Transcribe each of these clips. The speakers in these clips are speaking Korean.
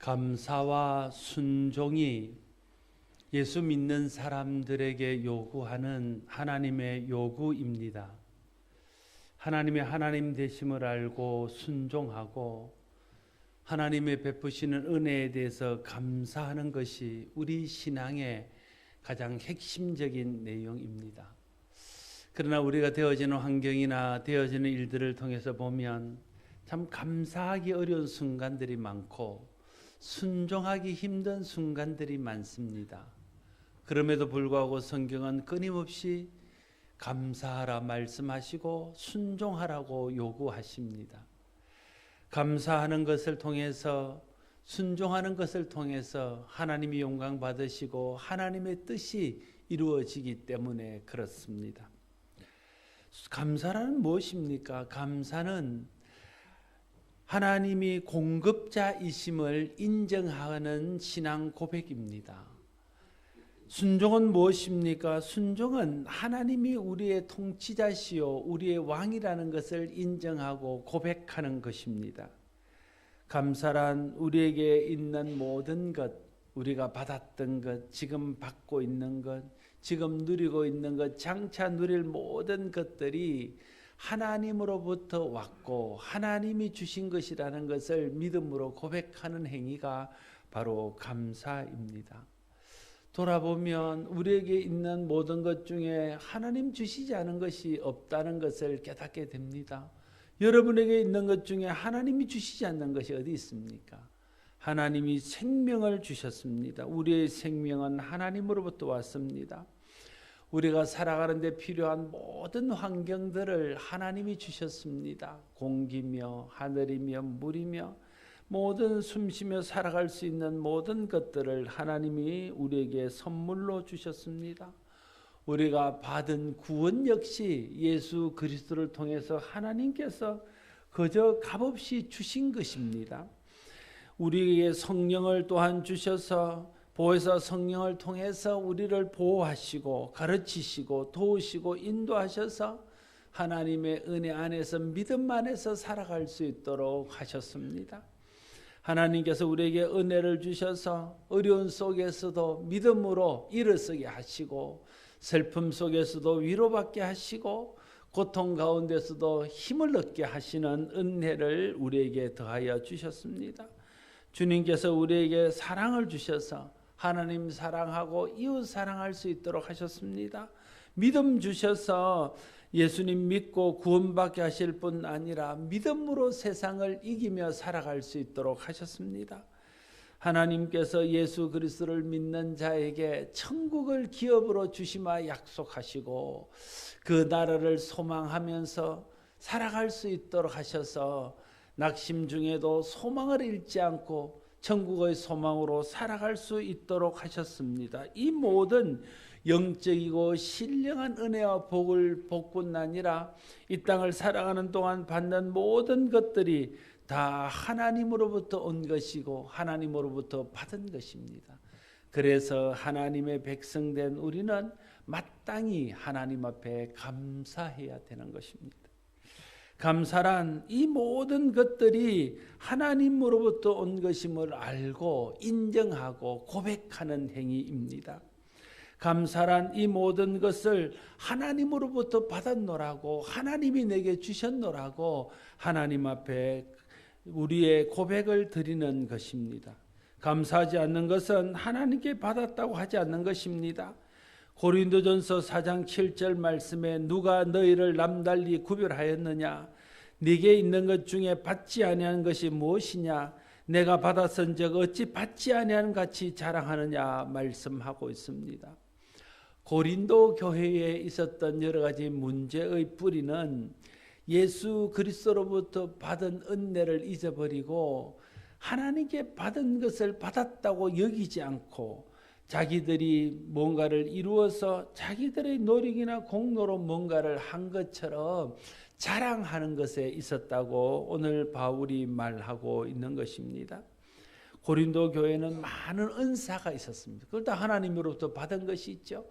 감사와 순종이 예수 믿는 사람들에게 요구하는 하나님의 요구입니다. 하나님의 하나님 되심을 알고 순종하고 하나님의 베푸시는 은혜에 대해서 감사하는 것이 우리 신앙의 가장 핵심적인 내용입니다. 그러나 우리가 되어지는 환경이나 되어지는 일들을 통해서 보면 참 감사하기 어려운 순간들이 많고 순종하기 힘든 순간들이 많습니다. 그럼에도 불구하고 성경은 끊임없이 감사하라 말씀하시고 순종하라고 요구하십니다. 감사하는 것을 통해서 순종하는 것을 통해서 하나님이 영광 받으시고 하나님의 뜻이 이루어지기 때문에 그렇습니다. 감사란 무엇입니까? 감사는 하나님이 공급자이심을 인정하는 신앙 고백입니다. 순종은 무엇입니까? 순종은 하나님이 우리의 통치자시요 우리의 왕이라는 것을 인정하고 고백하는 것입니다. 감사란 우리에게 있는 모든 것, 우리가 받았던 것, 지금 받고 있는 것, 지금 누리고 있는 것, 장차 누릴 모든 것들이 하나님으로부터 왔고 하나님이 주신 것이라는 것을 믿음으로 고백하는 행위가 바로 감사입니다. 돌아보면 우리에게 있는 모든 것 중에 하나님 주시지 않은 것이 없다는 것을 깨닫게 됩니다. 여러분에게 있는 것 중에 하나님이 주시지 않는 것이 어디 있습니까? 하나님이 생명을 주셨습니다. 우리의 생명은 하나님으로부터 왔습니다. 우리가 살아가는 데 필요한 모든 환경들을 하나님이 주셨습니다. 공기며 하늘이며 물이며 모든 숨쉬며 살아갈 수 있는 모든 것들을 하나님이 우리에게 선물로 주셨습니다. 우리가 받은 구원 역시 예수 그리스도를 통해서 하나님께서 그저 값없이 주신 것입니다. 우리에게 성령을 또한 주셔서 보혜사 성령을 통해서 우리를 보호하시고 가르치시고 도우시고 인도하셔서 하나님의 은혜 안에서 믿음 안에서 살아갈 수 있도록 하셨습니다. 하나님께서 우리에게 은혜를 주셔서 어려운 속에서도 믿음으로 일어서게 하시고 슬픔 속에서도 위로받게 하시고 고통 가운데서도 힘을 얻게 하시는 은혜를 우리에게 더하여 주셨습니다. 주님께서 우리에게 사랑을 주셔서 하나님 사랑하고 이웃 사랑할 수 있도록 하셨습니다. 믿음 주셔서 예수님 믿고 구원받게 하실 뿐 아니라 믿음으로 세상을 이기며 살아갈 수 있도록 하셨습니다. 하나님께서 예수 그리스도를 믿는 자에게 천국을 기업으로 주시마 약속하시고 그 나라를 소망하면서 살아갈 수 있도록 하셔서 낙심 중에도 소망을 잃지 않고 천국의 소망으로 살아갈 수 있도록 하셨습니다. 이 모든 영적이고 신령한 은혜와 복뿐 아니라 이 땅을 살아가는 동안 받는 모든 것들이 다 하나님으로부터 온 것이고 하나님으로부터 받은 것입니다. 그래서 하나님의 백성된 우리는 마땅히 하나님 앞에 감사해야 되는 것입니다. 감사란 이 모든 것들이 하나님으로부터 온 것임을 알고 인정하고 고백하는 행위입니다. 감사란 이 모든 것을 하나님으로부터 받았노라고 하나님이 내게 주셨노라고 하나님 앞에 우리의 고백을 드리는 것입니다. 감사하지 않는 것은 하나님께 받았다고 하지 않는 것입니다. 고린도전서 4장 7절 말씀에 누가 너희를 남달리 구별하였느냐? 네게 있는 것 중에 받지 아니하는 것이 무엇이냐? 내가 받았은즉 어찌 받지 아니하는 같이 자랑하느냐 말씀하고 있습니다. 고린도 교회에 있었던 여러 가지 문제의 뿌리는 예수 그리스도로부터 받은 은혜를 잊어버리고 하나님께 받은 것을 받았다고 여기지 않고 자기들이 뭔가를 이루어서 자기들의 노력이나 공로로 뭔가를 한 것처럼 자랑하는 것에 있었다고 오늘 바울이 말하고 있는 것입니다. 고린도 교회는 많은 은사가 있었습니다. 그걸 다 하나님으로부터 받은 것이 있죠.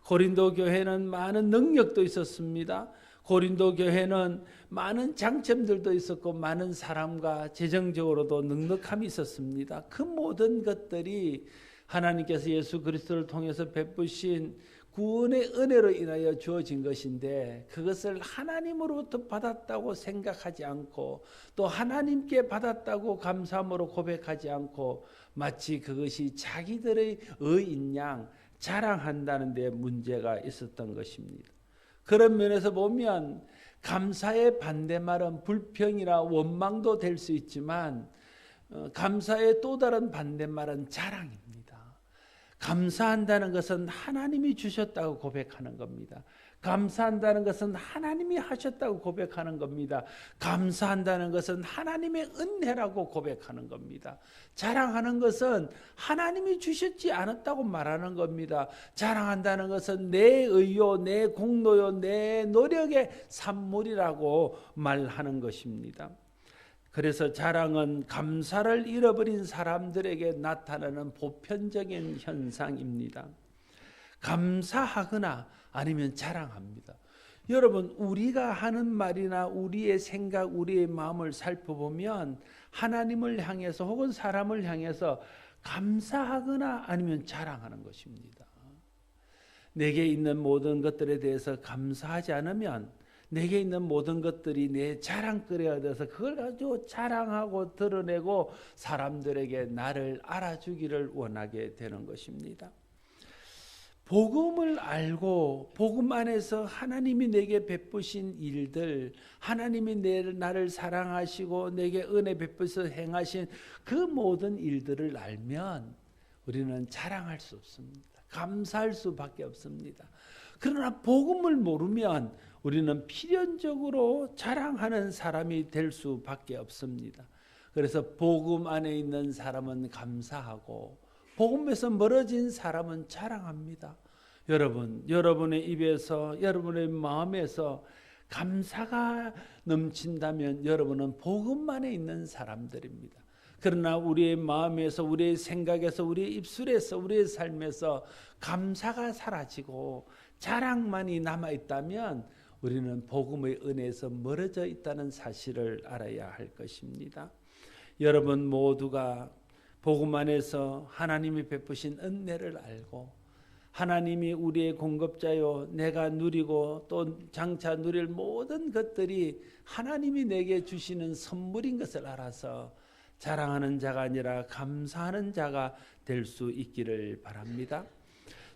고린도 교회는 많은 능력도 있었습니다. 고린도 교회는 많은 장점들도 있었고 많은 사람과 재정적으로도 넉넉함이 있었습니다. 그 모든 것들이 하나님께서 예수 그리스도를 통해서 베푸신 구원의 은혜로 인하여 주어진 것인데, 그것을 하나님으로부터 받았다고 생각하지 않고 또 하나님께 받았다고 감사함으로 고백하지 않고 마치 그것이 자기들의 의인 양 자랑한다는 데 문제가 있었던 것입니다. 그런 면에서 보면 감사의 반대말은 불평이나 원망도 될 수 있지만 감사의 또 다른 반대말은 자랑입니다. 감사한다는 것은 하나님이 주셨다고 고백하는 겁니다. 감사한다는 것은 하나님이 하셨다고 고백하는 겁니다. 감사한다는 것은 하나님의 은혜라고 고백하는 겁니다. 자랑하는 것은 하나님이 주셨지 않았다고 말하는 겁니다. 자랑한다는 것은 내 의요, 내 공로요, 내 노력의 산물이라고 말하는 것입니다. 그래서 자랑은 감사를 잃어버린 사람들에게 나타나는 보편적인 현상입니다. 감사하거나 아니면 자랑합니다. 여러분, 우리가 하는 말이나 우리의 생각, 우리의 마음을 살펴보면 하나님을 향해서 혹은 사람을 향해서 감사하거나 아니면 자랑하는 것입니다. 내게 있는 모든 것들에 대해서 감사하지 않으면 내게 있는 모든 것들이 내 자랑거리가 돼서 그걸 가지고 자랑하고 드러내고 사람들에게 나를 알아주기를 원하게 되는 것입니다. 복음을 알고 복음 안에서 하나님이 내게 베푸신 일들, 하나님이 나를 사랑하시고 내게 은혜 베푸셔서 행하신 그 모든 일들을 알면 우리는 자랑할 수 없습니다. 감사할 수밖에 없습니다. 그러나 복음을 모르면 우리는 필연적으로 자랑하는 사람이 될 수밖에 없습니다. 그래서 복음 안에 있는 사람은 감사하고 복음에서 멀어진 사람은 자랑합니다. 여러분, 여러분의 입에서, 여러분의 마음에서 감사가 넘친다면 여러분은 복음 안에 있는 사람들입니다. 그러나 우리의 마음에서, 우리의 생각에서, 우리의 입술에서, 우리의 삶에서 감사가 사라지고 자랑만이 남아있다면 우리는 복음의 은혜에서 멀어져 있다는 사실을 알아야 할 것입니다. 여러분 모두가 복음 안에서 하나님이 베푸신 은혜를 알고 하나님이 우리의 공급자요, 내가 누리고 또 장차 누릴 모든 것들이 하나님이 내게 주시는 선물인 것을 알아서 자랑하는 자가 아니라 감사하는 자가 될 수 있기를 바랍니다.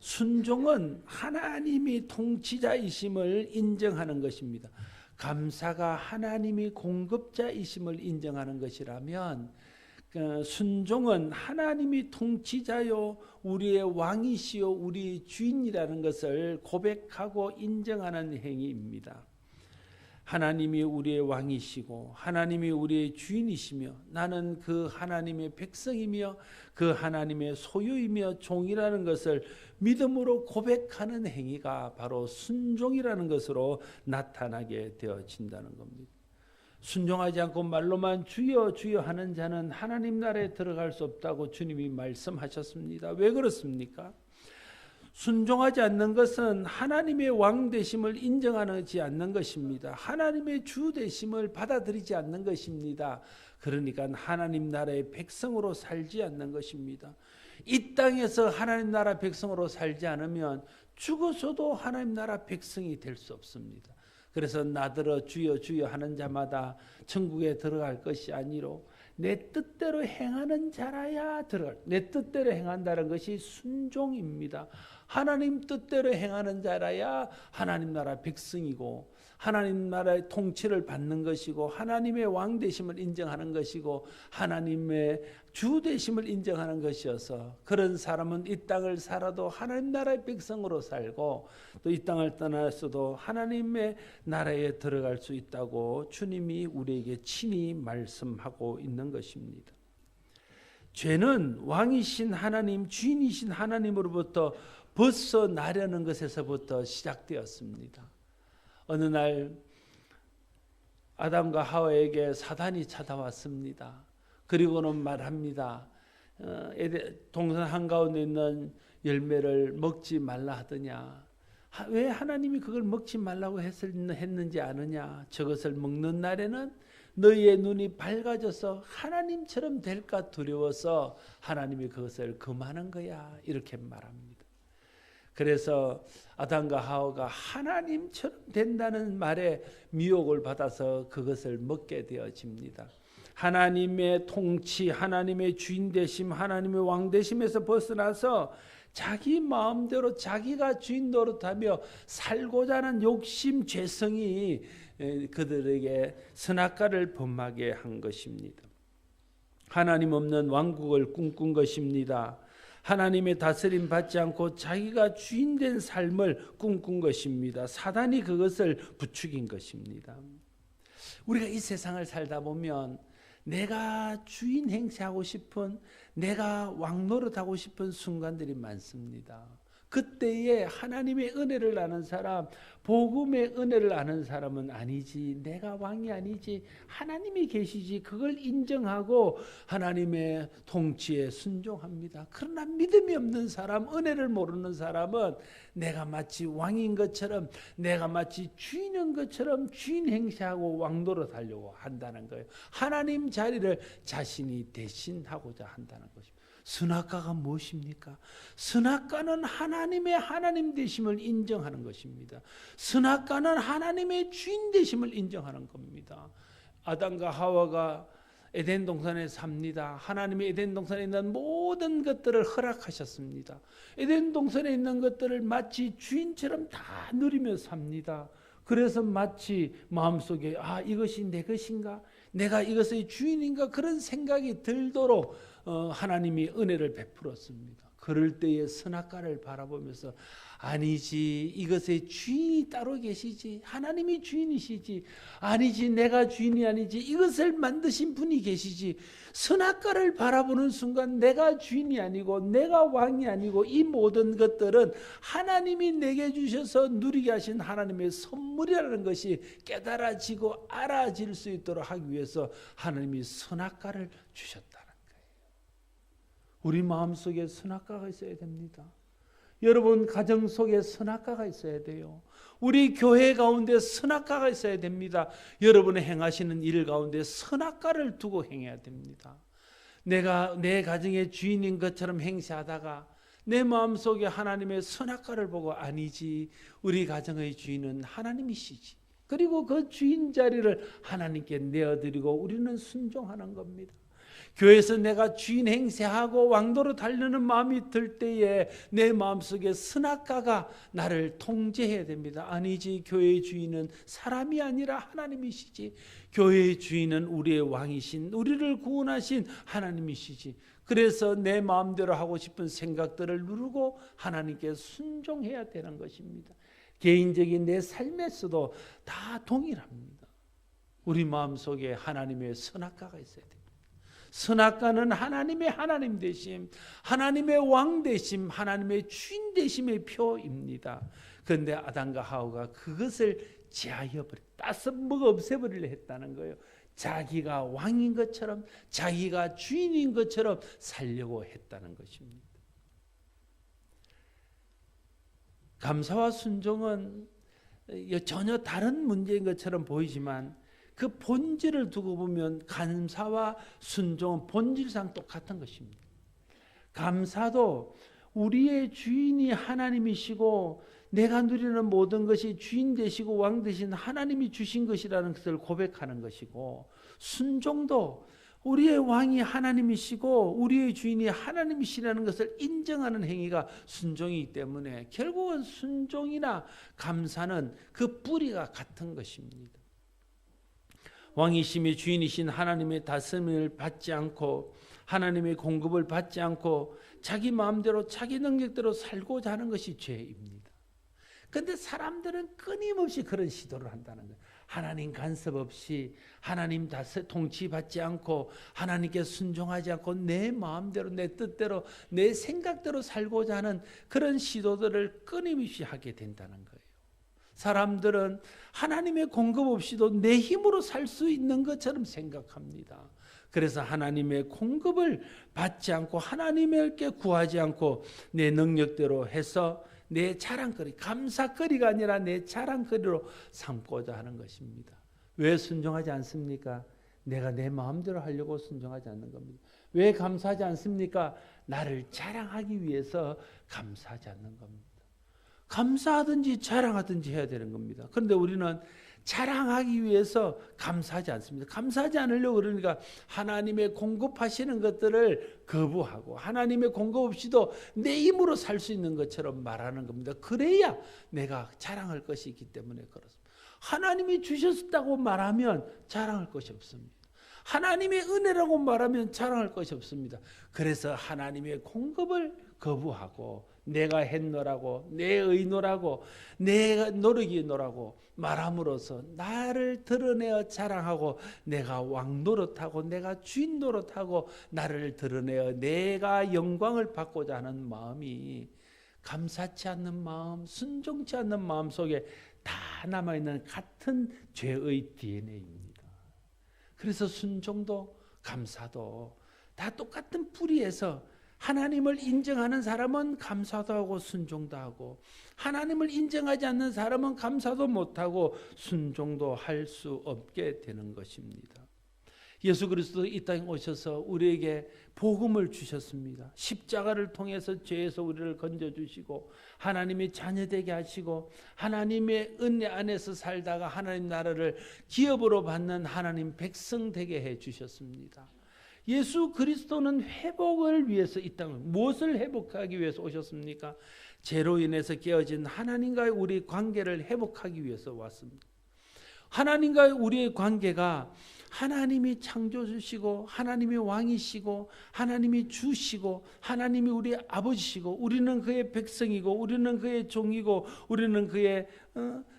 순종은 하나님이 통치자이심을 인정하는 것입니다. 감사가 하나님이 공급자이심을 인정하는 것이라면 순종은 하나님이 통치자요, 우리의 왕이시요, 우리의 주인이라는 것을 고백하고 인정하는 행위입니다. 하나님이 우리의 왕이시고 하나님이 우리의 주인이시며 나는 그 하나님의 백성이며 그 하나님의 소유이며 종이라는 것을 믿음으로 고백하는 행위가 바로 순종이라는 것으로 나타나게 되어진다는 겁니다. 순종하지 않고 말로만 주여 주여 하는 자는 하나님 나라에 들어갈 수 없다고 주님이 말씀하셨습니다. 왜 그렇습니까? 순종하지 않는 것은 하나님의 왕 되심을 인정하지 않는 것입니다. 하나님의 주 되심을 받아들이지 않는 것입니다. 그러니까 하나님 나라의 백성으로 살지 않는 것입니다. 이 땅에서 하나님 나라 백성으로 살지 않으면 죽어서도 하나님 나라 백성이 될 수 없습니다. 그래서 나더러 주여 주여 하는 자마다 천국에 들어갈 것이 아니로 내 뜻대로 행하는 자라야 들어갈. 내 뜻대로 행한다는 것이 순종입니다. 하나님 뜻대로 행하는 자라야 하나님 나라 백성이고 하나님 나라의 통치를 받는 것이고 하나님의 왕 되심을 인정하는 것이고 하나님의 주 되심을 인정하는 것이어서 그런 사람은 이 땅을 살아도 하나님 나라의 백성으로 살고 또 이 땅을 떠났어도 하나님의 나라에 들어갈 수 있다고 주님이 우리에게 친히 말씀하고 있는 것입니다. 죄는 왕이신 하나님, 주인이신 하나님으로부터 벗어나려는 것에서부터 시작되었습니다. 어느 날 아담과 하와에게 사단이 찾아왔습니다. 그리고는 말합니다. 동산 한가운데 있는 열매를 먹지 말라 하더냐. 왜 하나님이 그걸 먹지 말라고 했는지 아느냐? 저것을 먹는 날에는 너희의 눈이 밝아져서 하나님처럼 될까 두려워서 하나님이 그것을 금하는 거야. 이렇게 말합니다. 그래서 아담과 하와가 하나님처럼 된다는 말에 미혹을 받아서 그것을 먹게 되어집니다. 하나님의 통치, 하나님의 주인 되심, 하나님의 왕 되심에서 벗어나서 자기 마음대로 자기가 주인 노릇하며 살고자 하는 욕심, 죄성이 그들에게 선악과를 범하게 한 것입니다. 하나님 없는 왕국을 꿈꾼 것입니다. 하나님의 다스림 받지 않고 자기가 주인된 삶을 꿈꾼 것입니다. 사단이 그것을 부추긴 것입니다. 우리가 이 세상을 살다 보면 내가 주인 행세하고 싶은, 내가 왕노릇하고 싶은 순간들이 많습니다. 그때에 하나님의 은혜를 아는 사람, 복음의 은혜를 아는 사람은 아니지, 내가 왕이 아니지, 하나님이 계시지, 그걸 인정하고 하나님의 통치에 순종합니다. 그러나 믿음이 없는 사람, 은혜를 모르는 사람은 내가 마치 왕인 것처럼, 내가 마치 주인인 것처럼 주인 행세하고 왕노릇 하려고 한다는 거예요. 하나님 자리를 자신이 대신하고자 한다는 것입니다. 선악과가 무엇입니까? 선악과는 하나님의 하나님 되심을 인정하는 것입니다. 선악과는 하나님의 주인 되심을 인정하는 겁니다. 아담과 하와가 에덴 동산에 삽니다. 하나님이 에덴 동산에 있는 모든 것들을 허락하셨습니다. 에덴 동산에 있는 것들을 마치 주인처럼 다 누리며 삽니다. 그래서 마치 마음속에 이것이 내 것인가? 내가 이것의 주인인가? 그런 생각이 들도록 하나님이 은혜를 베풀었습니다. 그럴 때에 선악과를 바라보면서 아니지, 이것의 주인이 따로 계시지, 하나님이 주인이시지, 아니지, 내가 주인이 아니지, 이것을 만드신 분이 계시지. 선악과를 바라보는 순간 내가 주인이 아니고 내가 왕이 아니고 이 모든 것들은 하나님이 내게 주셔서 누리게 하신 하나님의 선물이라는 것이 깨달아지고 알아질 수 있도록 하기 위해서 하나님이 선악과를 주셨다는 거예요. 우리 마음속에 선악과가 있어야 됩니다. 여러분 가정 속에 선악과가 있어야 돼요. 우리 교회 가운데 선악과가 있어야 됩니다. 여러분의 행하시는 일 가운데 선악과를 두고 행해야 됩니다. 내가 내 가정의 주인인 것처럼 행세하다가 내 마음속에 하나님의 선악과를 보고 아니지, 우리 가정의 주인은 하나님이시지. 그리고 그 주인 자리를 하나님께 내어드리고 우리는 순종하는 겁니다. 교회에서 내가 주인 행세하고 왕도로 달려는 마음이 들 때에 내 마음속에 선악과가 나를 통제해야 됩니다. 아니지, 교회의 주인은 사람이 아니라 하나님이시지. 교회의 주인은 우리의 왕이신, 우리를 구원하신 하나님이시지. 그래서 내 마음대로 하고 싶은 생각들을 누르고 하나님께 순종해야 되는 것입니다. 개인적인 내 삶에서도 다 동일합니다. 우리 마음속에 하나님의 선악과가 있어야 됩니다. 선악과는 하나님의 하나님 되심, 하나님의 왕 되심, 하나님의 주인 되심의 표입니다. 그런데 아담과 하와가 그것을 제하여버려, 따서먹어 없애버리려 했다는 거예요. 자기가 왕인 것처럼, 자기가 주인인 것처럼 살려고 했다는 것입니다. 감사와 순종은 전혀 다른 문제인 것처럼 보이지만 그 본질을 두고 보면 감사와 순종은 본질상 똑같은 것입니다. 감사도 우리의 주인이 하나님이시고 내가 누리는 모든 것이 주인 되시고 왕 되신 하나님이 주신 것이라는 것을 고백하는 것이고, 순종도 우리의 왕이 하나님이시고 우리의 주인이 하나님이시라는 것을 인정하는 행위가 순종이기 때문에 결국은 순종이나 감사는 그 뿌리가 같은 것입니다. 왕이심이 주인이신 하나님의 다스림을 받지 않고 하나님의 공급을 받지 않고 자기 마음대로 자기 능력대로 살고자 하는 것이 죄입니다. 그런데 사람들은 끊임없이 그런 시도를 한다는 거예요. 하나님 간섭 없이, 하나님 통치받지 않고, 하나님께 순종하지 않고 내 마음대로, 내 뜻대로, 내 생각대로 살고자 하는 그런 시도들을 끊임없이 하게 된다는 거예요. 사람들은 하나님의 공급 없이도 내 힘으로 살 수 있는 것처럼 생각합니다. 그래서 하나님의 공급을 받지 않고 하나님께 구하지 않고 내 능력대로 해서 내 자랑거리, 감사거리가 아니라 내 자랑거리로 삼고자 하는 것입니다. 왜 순종하지 않습니까? 내가 내 마음대로 하려고 순종하지 않는 겁니다. 왜 감사하지 않습니까? 나를 자랑하기 위해서 감사하지 않는 겁니다. 감사하든지 자랑하든지 해야 되는 겁니다. 그런데 우리는 자랑하기 위해서 감사하지 않습니다. 감사하지 않으려고 그러니까 하나님의 공급하시는 것들을 거부하고 하나님의 공급 없이도 내 힘으로 살 수 있는 것처럼 말하는 겁니다. 그래야 내가 자랑할 것이 있기 때문에 그렇습니다. 하나님이 주셨다고 말하면 자랑할 것이 없습니다. 하나님의 은혜라고 말하면 자랑할 것이 없습니다. 그래서 하나님의 공급을 거부하고 내가 했노라고 내 의노라고 내 노력이노라고 말함으로써 나를 드러내어 자랑하고 내가 왕 노릇하고 내가 주인 노릇하고 나를 드러내어 내가 영광을 받고자 하는 마음이 감사치 않는 마음, 순종치 않는 마음 속에 다 남아있는 같은 죄의 DNA입니다. 그래서 순종도 감사도 다 똑같은 뿌리에서 하나님을 인정하는 사람은 감사도 하고 순종도 하고 하나님을 인정하지 않는 사람은 감사도 못하고 순종도 할 수 없게 되는 것입니다. 예수 그리스도 이 땅에 오셔서 우리에게 복음을 주셨습니다. 십자가를 통해서 죄에서 우리를 건져주시고 하나님의 자녀되게 하시고 하나님의 은혜 안에서 살다가 하나님 나라를 기업으로 받는 하나님 백성 되게 해주셨습니다. 예수 그리스도는 회복을 위해서 이 땅에 무엇을 회복하기 위해서 오셨습니까? 죄로 인해서 깨어진 하나님과의 우리 관계를 회복하기 위해서 왔습니다. 하나님과의 우리의 관계가 하나님이 창조주시고 하나님이 왕이시고 하나님이 주시고 하나님이 우리의 아버지시고 우리는 그의 백성이고 우리는 그의 종이고 우리는 그의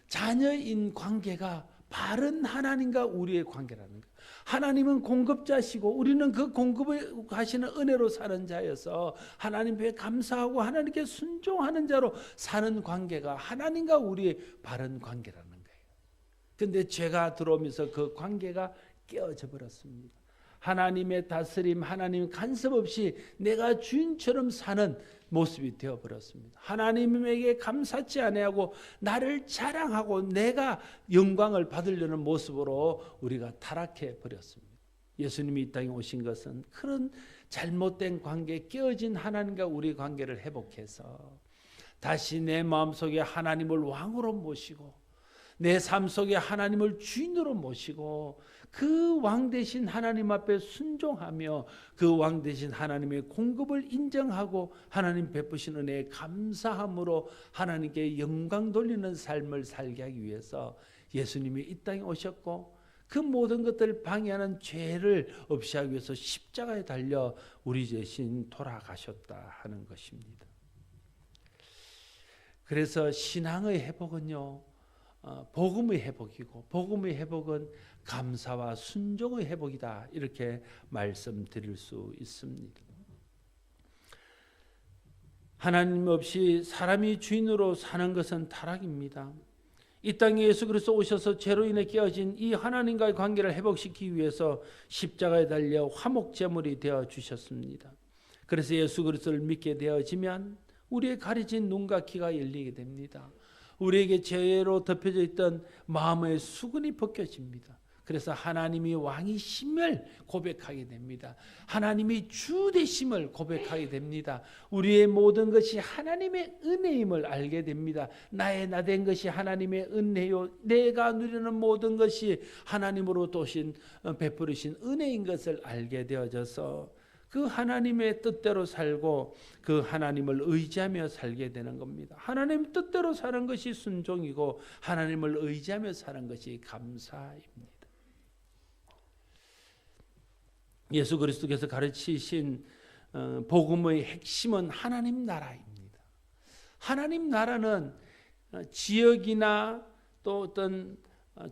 자녀인 관계가 바른 하나님과 우리의 관계라는 거예요. 하나님은 공급자시고 우리는 그 공급을 하시는 은혜로 사는 자여서 하나님께 감사하고 하나님께 순종하는 자로 사는 관계가 하나님과 우리의 바른 관계라는 거예요. 그런데 죄가 들어오면서 그 관계가 깨어져 버렸습니다. 하나님의 다스림, 하나님 간섭 없이 내가 주인처럼 사는 모습이 되어버렸습니다. 하나님에게 감사치 아니하고 나를 자랑하고 내가 영광을 받으려는 모습으로 우리가 타락해 버렸습니다. 예수님이 이 땅에 오신 것은 그런 잘못된 관계, 깨어진 하나님과 우리 관계를 회복해서 다시 내 마음속에 하나님을 왕으로 모시고 내 삶 속에 하나님을 주인으로 모시고 그 왕 대신 하나님 앞에 순종하며 그 왕 대신 하나님의 공급을 인정하고 하나님 베푸신 은혜에 감사함으로 하나님께 영광 돌리는 삶을 살게 하기 위해서 예수님이 이 땅에 오셨고 그 모든 것들을 방해하는 죄를 없이 하기 위해서 십자가에 달려 우리 대신 돌아가셨다 하는 것입니다. 그래서 신앙의 회복은요, 복음의 회복이고 복음의 회복은 감사와 순종의 회복이다 이렇게 말씀드릴 수 있습니다. 하나님 없이 사람이 주인으로 사는 것은 타락입니다. 이 땅에 예수 그리스도 오셔서 죄로 인해 깨어진 이 하나님과의 관계를 회복시키기 위해서 십자가에 달려 화목제물이 되어 주셨습니다. 그래서 예수 그리스도를 믿게 되어지면 우리의 가려진 눈과 귀가 열리게 됩니다. 우리에게 죄로 덮여져 있던 마음의 수건이 벗겨집니다. 그래서 하나님이 왕이심을 고백하게 됩니다. 하나님이 주 되심을 고백하게 됩니다. 우리의 모든 것이 하나님의 은혜임을 알게 됩니다. 나의 나된 것이 하나님의 은혜요, 내가 누리는 모든 것이 하나님으로부터 오신 베푸르신 은혜인 것을 알게 되어져서 그 하나님의 뜻대로 살고 그 하나님을 의지하며 살게 되는 겁니다. 하나님 뜻대로 사는 것이 순종이고 하나님을 의지하며 사는 것이 감사입니다. 예수 그리스도께서 가르치신 복음의 핵심은 하나님 나라입니다. 하나님 나라는 지역이나 또 어떤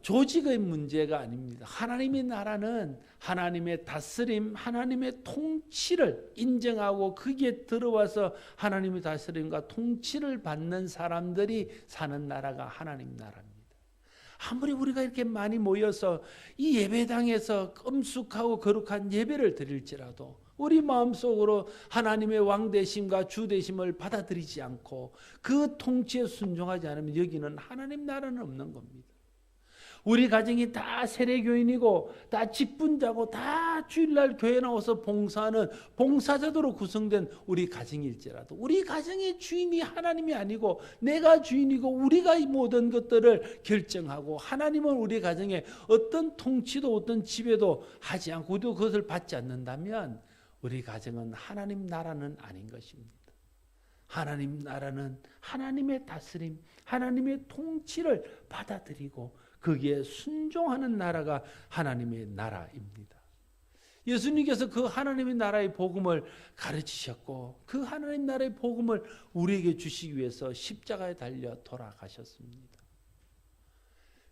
조직의 문제가 아닙니다. 하나님의 나라는 하나님의 다스림, 하나님의 통치를 인정하고 거기에 들어와서 하나님의 다스림과 통치를 받는 사람들이 사는 나라가 하나님 나라입니다. 아무리 우리가 이렇게 많이 모여서 이 예배당에서 끔숙하고 거룩한 예배를 드릴지라도 우리 마음속으로 하나님의 왕 되심과 주 되심을 받아들이지 않고 그 통치에 순종하지 않으면 여기는 하나님 나라는 없는 겁니다. 우리 가정이 다 세례교인이고 다 직분자고 다 주일날 교회 나와서 봉사하는 봉사자도로 구성된 우리 가정일지라도 우리 가정의 주인이 하나님이 아니고 내가 주인이고 우리가 이 모든 것들을 결정하고 하나님은 우리 가정에 어떤 통치도 어떤 지배도 하지 않고 우리도 그것을 받지 않는다면 우리 가정은 하나님 나라는 아닌 것입니다. 하나님 나라는 하나님의 다스림, 하나님의 통치를 받아들이고 거기에 순종하는 나라가 하나님의 나라입니다. 예수님께서 그 하나님의 나라의 복음을 가르치셨고 그 하나님 나라의 복음을 우리에게 주시기 위해서 십자가에 달려 돌아가셨습니다.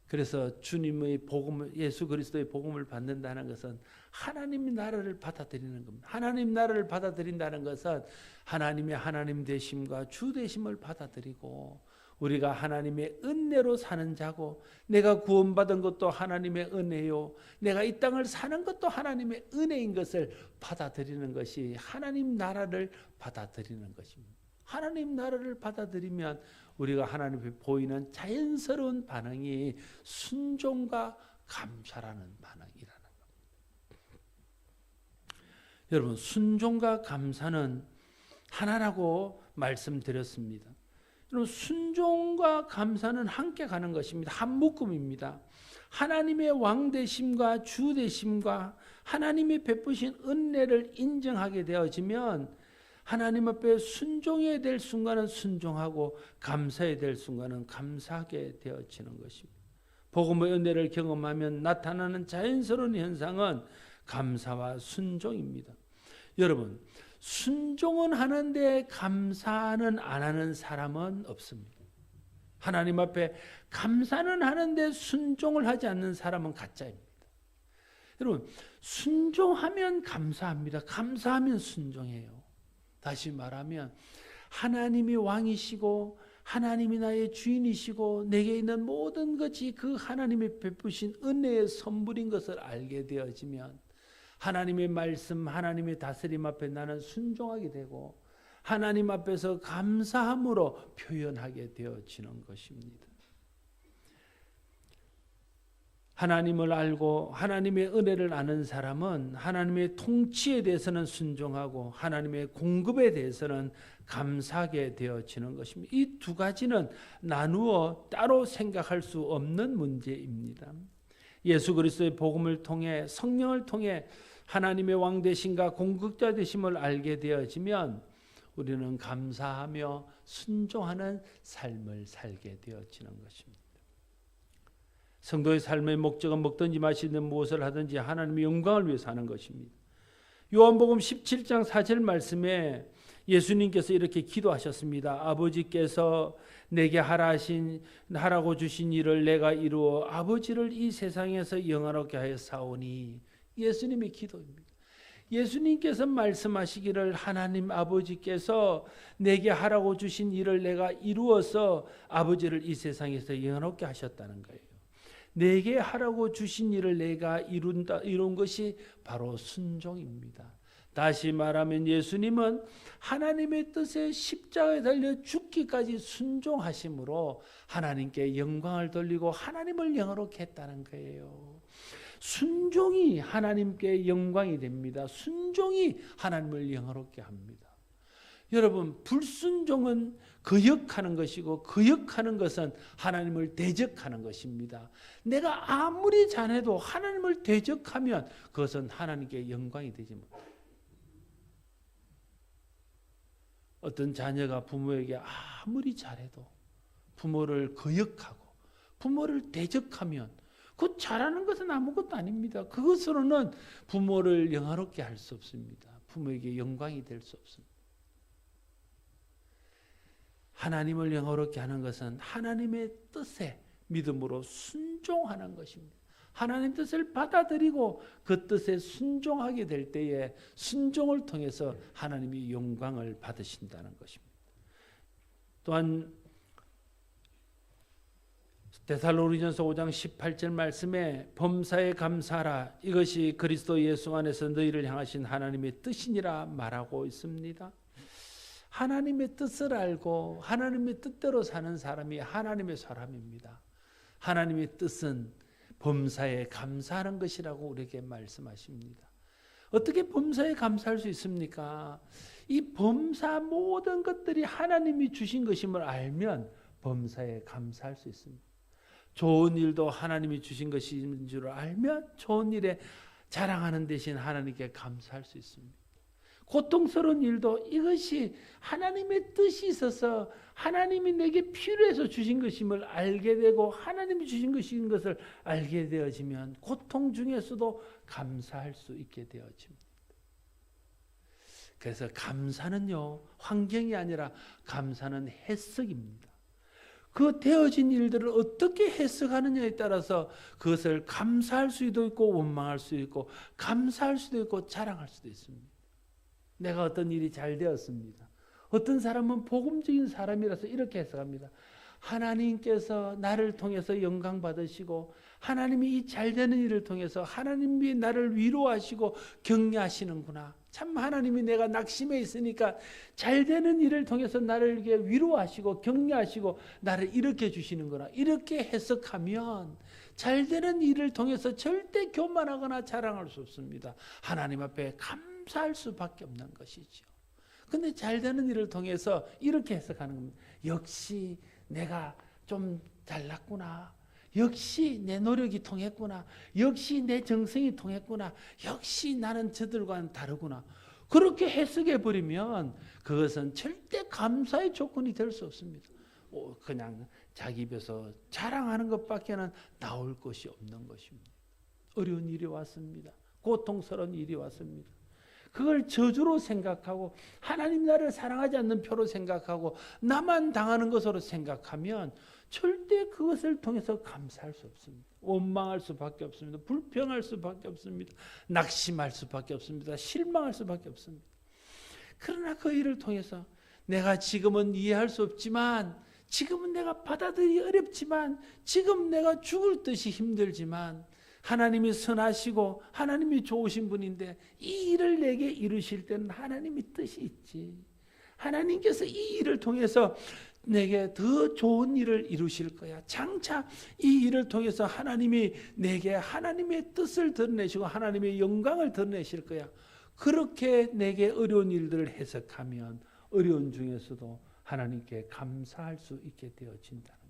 그래서 주님의 복음을, 예수 그리스도의 복음을 받는다는 것은 하나님의 나라를 받아들이는 겁니다. 하나님 나라를 받아들인다는 것은 하나님의 하나님 되심과 주 되심을 받아들이고 우리가 하나님의 은혜로 사는 자고 내가 구원받은 것도 하나님의 은혜요 내가 이 땅을 사는 것도 하나님의 은혜인 것을 받아들이는 것이 하나님 나라를 받아들이는 것입니다. 하나님 나라를 받아들이면 우리가 하나님께 보이는 자연스러운 반응이 순종과 감사라는 반응이라는 겁니다. 여러분, 순종과 감사는 하나라고 말씀드렸습니다. 여러분, 순종과 감사는 함께 가는 것입니다. 한 묶음입니다. 하나님의 왕 되심과 주 되심과 하나님이 베푸신 은혜를 인정하게 되어지면 하나님 앞에 순종해야 될 순간은 순종하고 감사해야 될 순간은 감사하게 되어지는 것입니다. 복음의 은혜를 경험하면 나타나는 자연스러운 현상은 감사와 순종입니다. 여러분, 순종은 하는데 감사는 안 하는 사람은 없습니다. 하나님 앞에 감사는 하는데 순종을 하지 않는 사람은 가짜입니다. 여러분, 순종하면 감사합니다. 감사하면 순종해요. 다시 말하면 하나님이 왕이시고 하나님이 나의 주인이시고 내게 있는 모든 것이 그 하나님이 베푸신 은혜의 선물인 것을 알게 되어지면 하나님의 말씀, 하나님의 다스림 앞에 나는 순종하게 되고 하나님 앞에서 감사함으로 표현하게 되어지는 것입니다. 하나님을 알고 하나님의 은혜를 아는 사람은 하나님의 통치에 대해서는 순종하고 하나님의 공급에 대해서는 감사하게 되어지는 것입니다. 이 두 가지는 나누어 따로 생각할 수 없는 문제입니다. 예수 그리스도의 복음을 통해 성령을 통해 하나님의 왕 되심과 공급자 되심을 알게 되어지면 우리는 감사하며 순종하는 삶을 살게 되어지는 것입니다. 성도의 삶의 목적은 먹든지 마시든 무엇을 하든지 하나님의 영광을 위해서 하는 것입니다. 요한복음 17장 4절 말씀에 예수님께서 이렇게 기도하셨습니다. 아버지께서 내게 하라고 주신 일을 내가 이루어 아버지를 이 세상에서 영화롭게 하여 사오니. 예수님의 기도입니다. 예수님께서 말씀하시기를 하나님 아버지께서 내게 하라고 주신 일을 내가 이루어서 아버지를 이 세상에서 영화롭게 하셨다는 거예요. 내게 하라고 주신 일을 내가 이룬 것이 바로 순종입니다. 다시 말하면 예수님은 하나님의 뜻에 십자가에 달려 죽기까지 순종하심으로 하나님께 영광을 돌리고 하나님을 영화롭게 했다는 거예요. 순종이 하나님께 영광이 됩니다. 순종이 하나님을 영화롭게 합니다. 여러분, 불순종은 거역하는 것이고 거역하는 것은 하나님을 대적하는 것입니다. 내가 아무리 잘해도 하나님을 대적하면 그것은 하나님께 영광이 되지 못해요. 어떤 자녀가 부모에게 아무리 잘해도 부모를 거역하고 부모를 대적하면 그 잘하는 것은 아무것도 아닙니다. 그것으로는 부모를 영화롭게 할 수 없습니다. 부모에게 영광이 될 수 없습니다. 하나님을 영화롭게 하는 것은 하나님의 뜻에 믿음으로 순종하는 것입니다. 하나님 뜻을 받아들이고 그 뜻에 순종하게 될 때에 순종을 통해서 하나님이 영광을 받으신다는 것입니다. 또한 데살로니전서 5장 18절 말씀에 범사에 감사하라, 이것이 그리스도 예수 안에서 너희를 향하신 하나님의 뜻이니라 말하고 있습니다. 하나님의 뜻을 알고 하나님의 뜻대로 사는 사람이 하나님의 사람입니다. 하나님의 뜻은 범사에 감사하는 것이라고 우리에게 말씀하십니다. 어떻게 범사에 감사할 수 있습니까? 이 범사 모든 것들이 하나님이 주신 것임을 알면 범사에 감사할 수 있습니다. 좋은 일도 하나님이 주신 것인 줄 알면 좋은 일에 자랑하는 대신 하나님께 감사할 수 있습니다. 고통스러운 일도 이것이 하나님의 뜻이 있어서 하나님이 내게 필요해서 주신 것임을 알게 되고 하나님이 주신 것인 것을 알게 되어지면 고통 중에서도 감사할 수 있게 되어집니다. 그래서 감사는요, 환경이 아니라 감사는 해석입니다. 그 되어진 일들을 어떻게 해석하느냐에 따라서 그것을 감사할 수도 있고 원망할 수도 있고 감사할 수도 있고 자랑할 수도 있습니다. 내가 어떤 일이 잘 되었습니다. 어떤 사람은 복음적인 사람이라서 이렇게 해석합니다. 하나님께서 나를 통해서 영광 받으시고 하나님이 이 잘되는 일을 통해서 하나님이 나를 위로하시고 격려하시는구나. 참 하나님이 내가 낙심해 있으니까 잘되는 일을 통해서 나를 이렇게 위로하시고 격려하시고 나를 일으켜 주시는구나. 이렇게 해석하면 잘되는 일을 통해서 절대 교만하거나 자랑할 수 없습니다. 하나님 앞에 감사할 수밖에 없는 것이죠. 근데 잘되는 일을 통해서 이렇게 해석하는 겁니다. 역시 내가 좀 잘났구나. 역시 내 노력이 통했구나. 역시 내 정성이 통했구나. 역시 나는 저들과는 다르구나. 그렇게 해석해 버리면 그것은 절대 감사의 조건이 될 수 없습니다. 그냥 자기 입에서 자랑하는 것밖에는 나올 것이 없는 것입니다. 어려운 일이 왔습니다. 고통스러운 일이 왔습니다. 그걸 저주로 생각하고 하나님 나를 사랑하지 않는 표로 생각하고 나만 당하는 것으로 생각하면 절대 그것을 통해서 감사할 수 없습니다. 원망할 수밖에 없습니다. 불평할 수밖에 없습니다. 낙심할 수밖에 없습니다. 실망할 수밖에 없습니다. 그러나 그 일을 통해서 내가 지금은 이해할 수 없지만, 지금은 내가 받아들이기 어렵지만, 지금 내가 죽을 듯이 힘들지만 하나님이 선하시고 하나님이 좋으신 분인데 이 일을 내게 이루실 때는 하나님의 뜻이 있지. 하나님께서 이 일을 통해서 내게 더 좋은 일을 이루실 거야. 장차 이 일을 통해서 하나님이 내게 하나님의 뜻을 드러내시고 하나님의 영광을 드러내실 거야. 그렇게 내게 어려운 일들을 해석하면 어려운 중에서도 하나님께 감사할 수 있게 되어진다는 겁니다.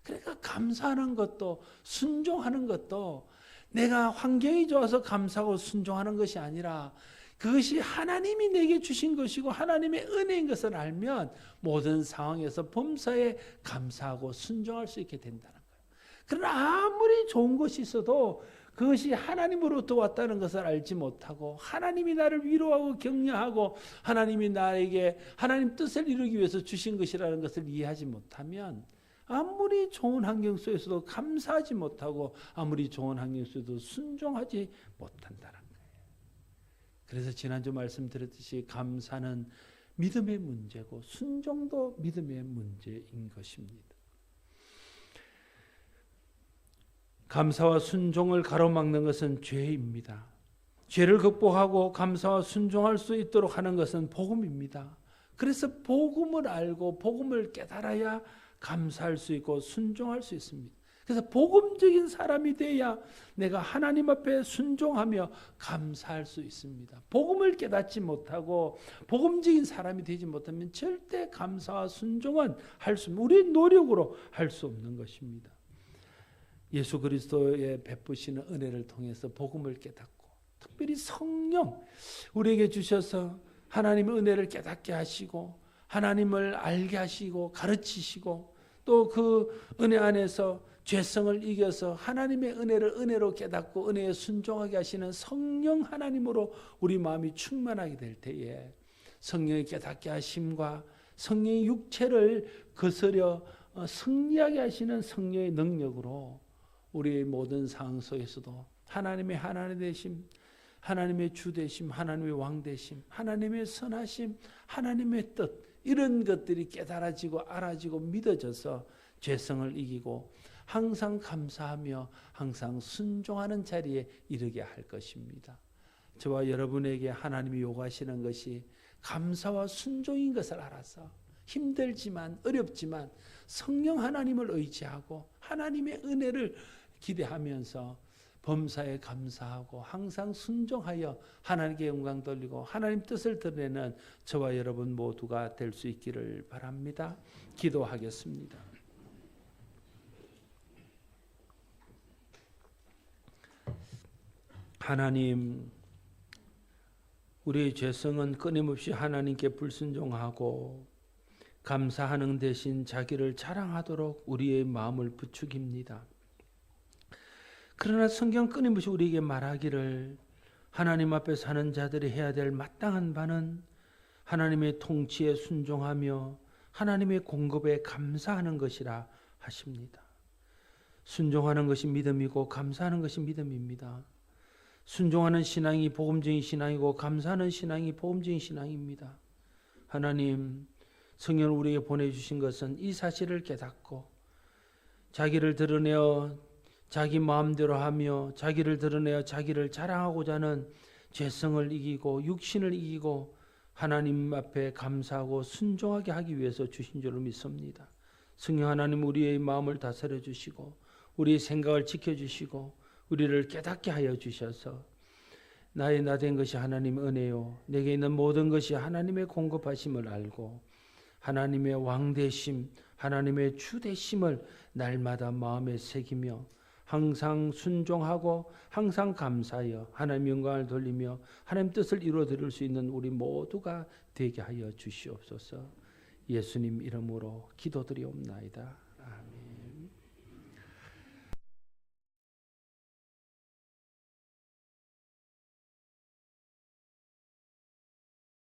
그러니까 감사하는 것도 순종하는 것도 내가 환경이 좋아서 감사하고 순종하는 것이 아니라 그것이 하나님이 내게 주신 것이고 하나님의 은혜인 것을 알면 모든 상황에서 범사에 감사하고 순종할 수 있게 된다는 거예요. 그러나 아무리 좋은 것이 있어도 그것이 하나님으로부터 왔다는 것을 알지 못하고 하나님이 나를 위로하고 격려하고 하나님이 나에게 하나님 뜻을 이루기 위해서 주신 것이라는 것을 이해하지 못하면 아무리 좋은 환경 속에서도 감사하지 못하고 아무리 좋은 환경 속에서도 순종하지 못한다는 거예요. 그래서 지난주 말씀드렸듯이 감사는 믿음의 문제고 순종도 믿음의 문제인 것입니다. 감사와 순종을 가로막는 것은 죄입니다. 죄를 극복하고 감사와 순종할 수 있도록 하는 것은 복음입니다. 그래서 복음을 알고 복음을 깨달아야 감사할 수 있고 순종할 수 있습니다. 그래서 복음적인 사람이 돼야 내가 하나님 앞에 순종하며 감사할 수 있습니다. 복음을 깨닫지 못하고 복음적인 사람이 되지 못하면 절대 감사와 순종은 우리의 노력으로 할 수 없는 것입니다. 예수 그리스도의 베푸시는 은혜를 통해서 복음을 깨닫고 특별히 성령 우리에게 주셔서 하나님의 은혜를 깨닫게 하시고 하나님을 알게 하시고 가르치시고 또 그 은혜 안에서 죄성을 이겨서 하나님의 은혜를 은혜로 깨닫고 은혜에 순종하게 하시는 성령 하나님으로 우리 마음이 충만하게 될 때에 성령의 깨닫게 하심과 성령의 육체를 거스려 승리하게 하시는 성령의 능력으로 우리의 모든 상황 속에서도 하나님의 하나님 되심, 하나님의 주 되심, 하나님의 왕 되심, 하나님의 선하심, 하나님의 뜻 이런 것들이 깨달아지고 알아지고 믿어져서 죄성을 이기고 항상 감사하며 항상 순종하는 자리에 이르게 할 것입니다. 저와 여러분에게 하나님이 요구하시는 것이 감사와 순종인 것을 알아서 힘들지만 어렵지만 성령 하나님을 의지하고 하나님의 은혜를 기대하면서 범사에 감사하고 항상 순종하여 하나님께 영광 돌리고 하나님 뜻을 드러내는 저와 여러분 모두가 될 수 있기를 바랍니다. 기도하겠습니다. 하나님, 우리의 죄성은 끊임없이 하나님께 불순종하고 감사하는 대신 자기를 자랑하도록 우리의 마음을 부추깁니다. 그러나 성경 끊임없이 우리에게 말하기를 하나님 앞에 사는 자들이 해야 될 마땅한 바는 하나님의 통치에 순종하며 하나님의 공급에 감사하는 것이라 하십니다. 순종하는 것이 믿음이고 감사하는 것이 믿음입니다. 순종하는 신앙이 복음적인 신앙이고 감사하는 신앙이 복음적인 신앙입니다. 하나님, 성령을 우리에게 보내주신 것은 이 사실을 깨닫고 자기를 드러내어 자기 마음대로 하며 자기를 드러내어 자기를 자랑하고자 하는 죄성을 이기고 육신을 이기고 하나님 앞에 감사하고 순종하게 하기 위해서 주신 줄로 믿습니다. 성령 하나님, 우리의 마음을 다스려 주시고 우리의 생각을 지켜주시고 우리를 깨닫게 하여 주셔서 나의 나된 것이 하나님의 은혜요 내게 있는 모든 것이 하나님의 공급하심을 알고 하나님의 왕되심, 하나님의 주되심을 날마다 마음에 새기며 항상 순종하고 항상 감사하여 하나님의 영광을 돌리며 하나님 뜻을 이루어드릴 수 있는 우리 모두가 되게 하여 주시옵소서. 예수님 이름으로 기도드리옵나이다. 아멘.